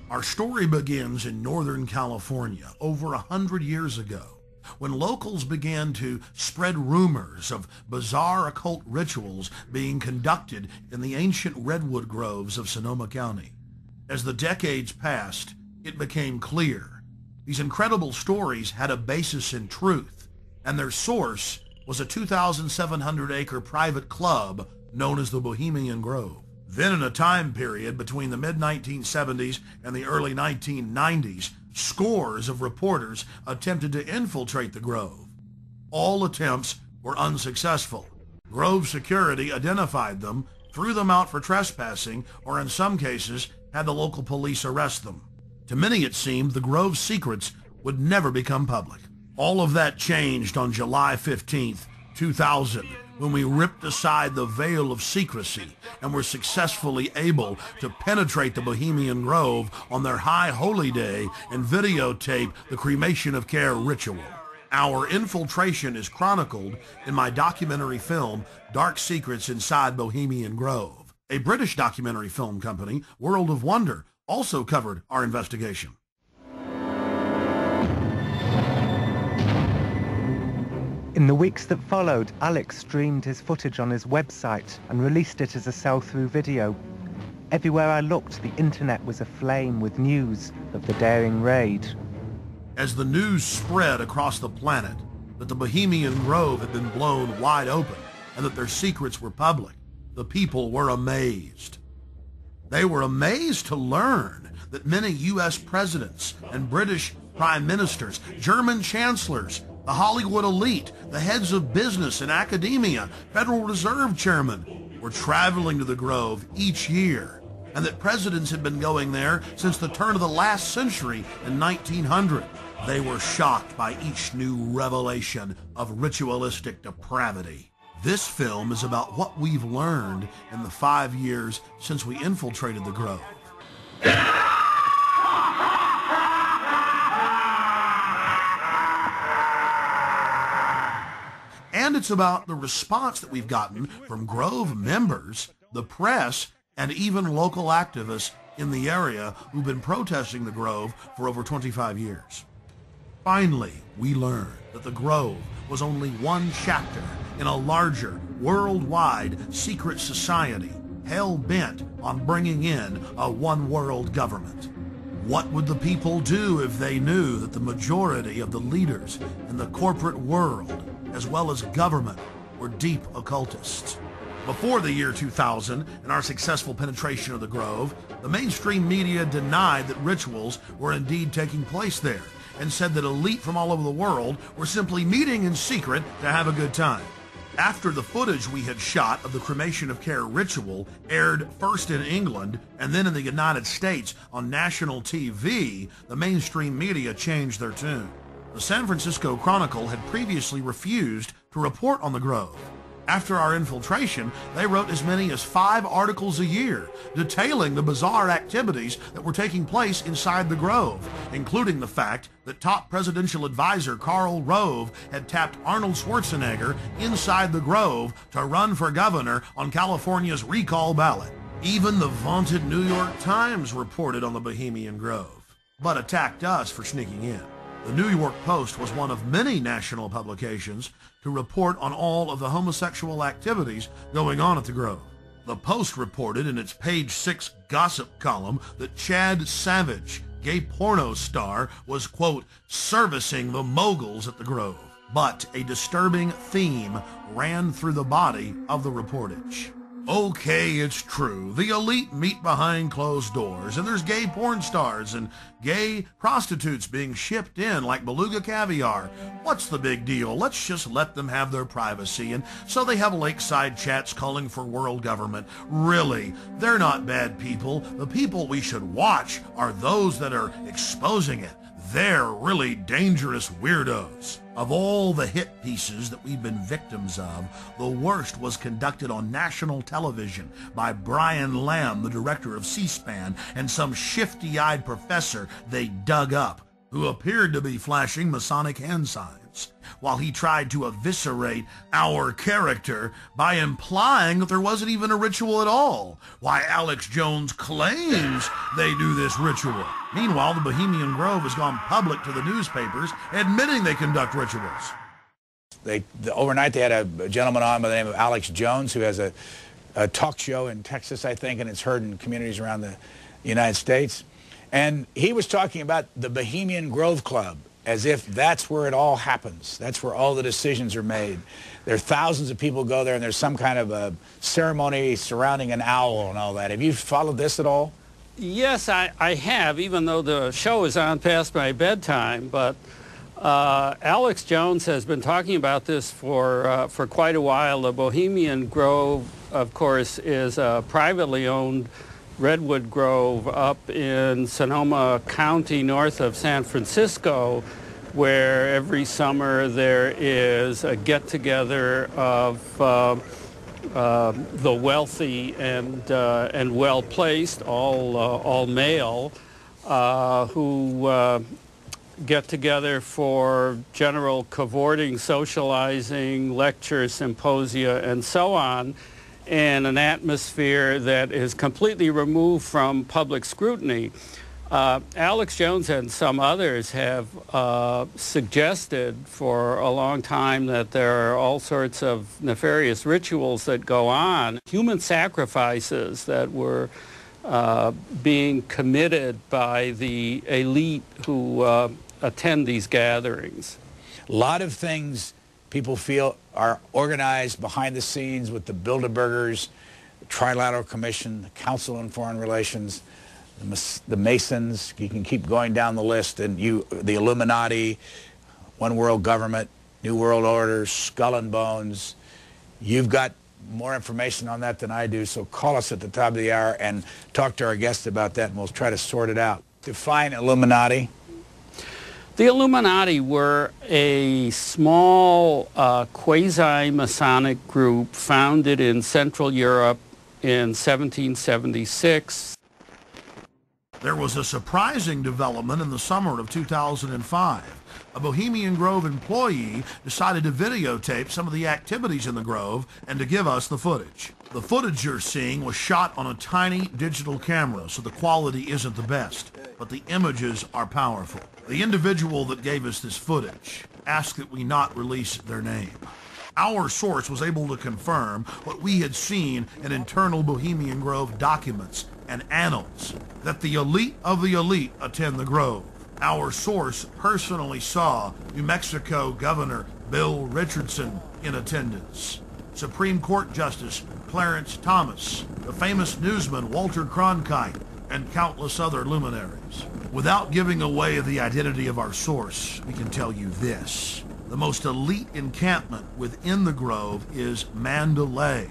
Our story begins in Northern California over 100 years ago, when locals began to spread rumors of bizarre occult rituals being conducted in the ancient redwood groves of Sonoma County. As the decades passed, it became clear these incredible stories had a basis in truth, and their source was a 2,700-acre private club known as the Bohemian Grove. Then in a time period between the mid-1970s and the early 1990s, scores of reporters attempted to infiltrate the Grove. All attempts were unsuccessful. Grove security identified them, threw them out for trespassing, or in some cases had the local police arrest them. To many it seemed the Grove's secrets would never become public. All of that changed on July 15th, 2000, when we ripped aside the veil of secrecy and were successfully able to penetrate the Bohemian Grove on their high holy day and videotape the cremation of care ritual. Our infiltration is chronicled in my documentary film, Dark Secrets Inside Bohemian Grove. A British documentary film company, World of Wonder, also covered our investigation. In the weeks that followed, Alex streamed his footage on his website and released it as a sell-through video. Everywhere I looked, the internet was aflame with news of the daring raid. As the news spread across the planet that the Bohemian Grove had been blown wide open and that their secrets were public, the people were amazed. They were amazed to learn that many U.S. presidents and British prime ministers, German chancellors, the Hollywood elite, the heads of business and academia, Federal Reserve chairmen were traveling to the Grove each year, and that presidents had been going there since the turn of the last century in 1900. They were shocked by each new revelation of ritualistic depravity. This film is about what we've learned in the 5 years since we infiltrated the Grove. And it's about the response that we've gotten from Grove members, the press, and even local activists in the area who've been protesting the Grove for over 25 years. Finally, we learned that the Grove was only one chapter in a larger, worldwide secret society hell-bent on bringing in a one-world government. What would the people do if they knew that the majority of the leaders in the corporate world, as well as government, were deep occultists? Before the year 2000 and our successful penetration of the Grove, the mainstream media denied that rituals were indeed taking place there and said that elite from all over the world were simply meeting in secret to have a good time. After the footage we had shot of the cremation of care ritual aired first in England and then in the United States on national TV, the mainstream media changed their tune. The San Francisco Chronicle had previously refused to report on the Grove. After our infiltration, they wrote as many as 5 articles a year detailing the bizarre activities that were taking place inside the Grove, including the fact that top presidential advisor Karl Rove had tapped Arnold Schwarzenegger inside the Grove to run for governor on California's recall ballot. Even the vaunted New York Times reported on the Bohemian Grove, but attacked us for sneaking in. The New York Post was one of many national publications to report on all of the homosexual activities going on at the Grove. The Post reported in its page 6 gossip column that Chad Savage, gay porno star, was, quote, servicing the moguls at the Grove. But a disturbing theme ran through the body of the reportage. Okay, it's true. The elite meet behind closed doors, and there's gay porn stars and gay prostitutes being shipped in like beluga caviar. What's the big deal? Let's just let them have their privacy. And so they have lakeside chats calling for world government. Really, they're not bad people. The people we should watch are those that are exposing it. They're really dangerous weirdos. Of all the hit pieces that we've been victims of, the worst was conducted on national television by Brian Lamb, the director of C-SPAN, and some shifty-eyed professor they dug up, who appeared to be flashing Masonic hand signs. rituals, while he tried to eviscerate our character by implying that there wasn't even a ritual at all. Why Alex Jones claims they do this ritual. Meanwhile, the Bohemian Grove has gone public to the newspapers, admitting they conduct rituals. Overnight they had a gentleman on by the name of Alex Jones, who has a talk show in Texas, I think, and it's heard in communities around the United States. And he was talking about the Bohemian Grove Club as if that's where it all happens. That's where all the decisions are made. There are thousands of people go there, and there's some kind of a ceremony surrounding an owl and all that. Have you followed this at all? Yes, I have, even though the show is on past my bedtime. But Alex Jones has been talking about this for quite a while. The Bohemian Grove, of course, is a privately owned redwood grove up in Sonoma County north of San Francisco, where every summer there is a get-together of the wealthy and well-placed, all male, who get together for general cavorting, socializing, lectures, symposia, and so on, in an atmosphere that is completely removed from public scrutiny. Alex Jones and some others have suggested for a long time that there are all sorts of nefarious rituals that go on, human sacrifices that were being committed by the elite who attend these gatherings. A lot of things people feel are organized behind the scenes with the Bilderbergers, the Trilateral Commission, the Council on Foreign Relations, the Masons. You can keep going down the list, and the Illuminati, One World Government, New World Order, Skull and Bones. You've got more information on that than I do, so call us at the top of the hour and talk to our guests about that, and we'll try to sort it out. Define Illuminati. The Illuminati were a small quasi-Masonic group founded in Central Europe in 1776. There was a surprising development in the summer of 2005. A Bohemian Grove employee decided to videotape some of the activities in the Grove and to give us the footage. The footage you're seeing was shot on a tiny digital camera, so the quality isn't the best, but the images are powerful. The individual that gave us this footage asked that we not release their name. Our source was able to confirm what we had seen in internal Bohemian Grove documents and annals, that the elite of the elite attend the Grove. Our source personally saw New Mexico Governor Bill Richardson in attendance, Supreme Court Justice Clarence Thomas, the famous newsman Walter Cronkite, and countless other luminaries. Without giving away the identity of our source, we can tell you this. The most elite encampment within the Grove is Mandalay.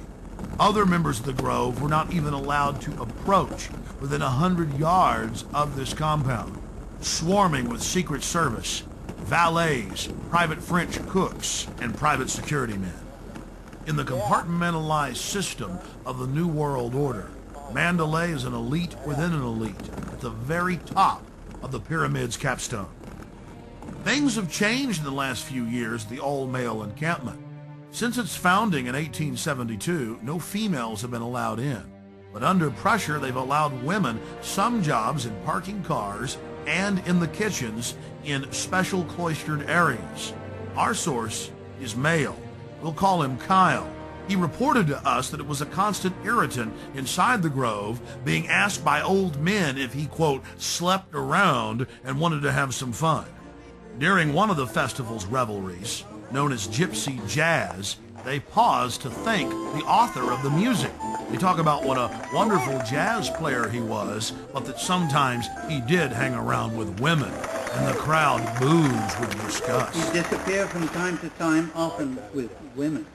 Other members of the Grove were not even allowed to approach within 100 yards of this compound, swarming with Secret Service, valets, private French cooks, and private security men. In the compartmentalized system of the New World Order, Mandalay is an elite within an elite, at the very top of the pyramid's capstone. Things have changed in the last few years at the all-male encampment. Since its founding in 1872, no females have been allowed in. But under pressure, they've allowed women some jobs in parking cars and in the kitchens in special cloistered areas. Our source is male. We'll call him Kyle. He reported to us that it was a constant irritant inside the Grove, being asked by old men if he, quote, slept around and wanted to have some fun. During one of the festival's revelries, known as Gypsy Jazz, they paused to thank the author of the music. They talk about what a wonderful jazz player he was, but that sometimes he did hang around with women, and the crowd boos with disgust. He disappeared from time to time, often with women.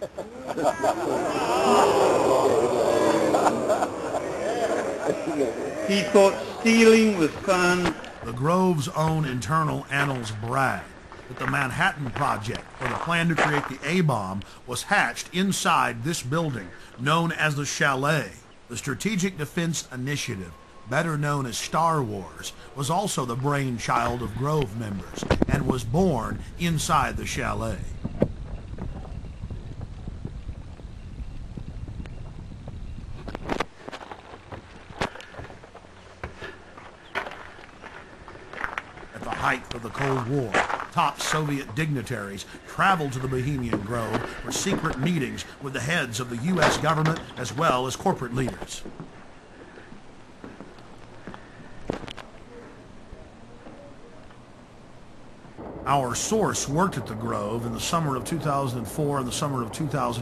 He thought stealing was fun. The Grove's own internal annals brag that the Manhattan Project, or the plan to create the A-bomb, was hatched inside this building, known as the Chalet. The Strategic Defense Initiative better known as Star Wars, was also the brainchild of Grove members and was born inside the chalet. At the height of the Cold War, top Soviet dignitaries traveled to the Bohemian Grove for secret meetings with the heads of the U.S. government as well as corporate leaders. Our source worked at the Grove in the summer of 2004 and the summer of 2005.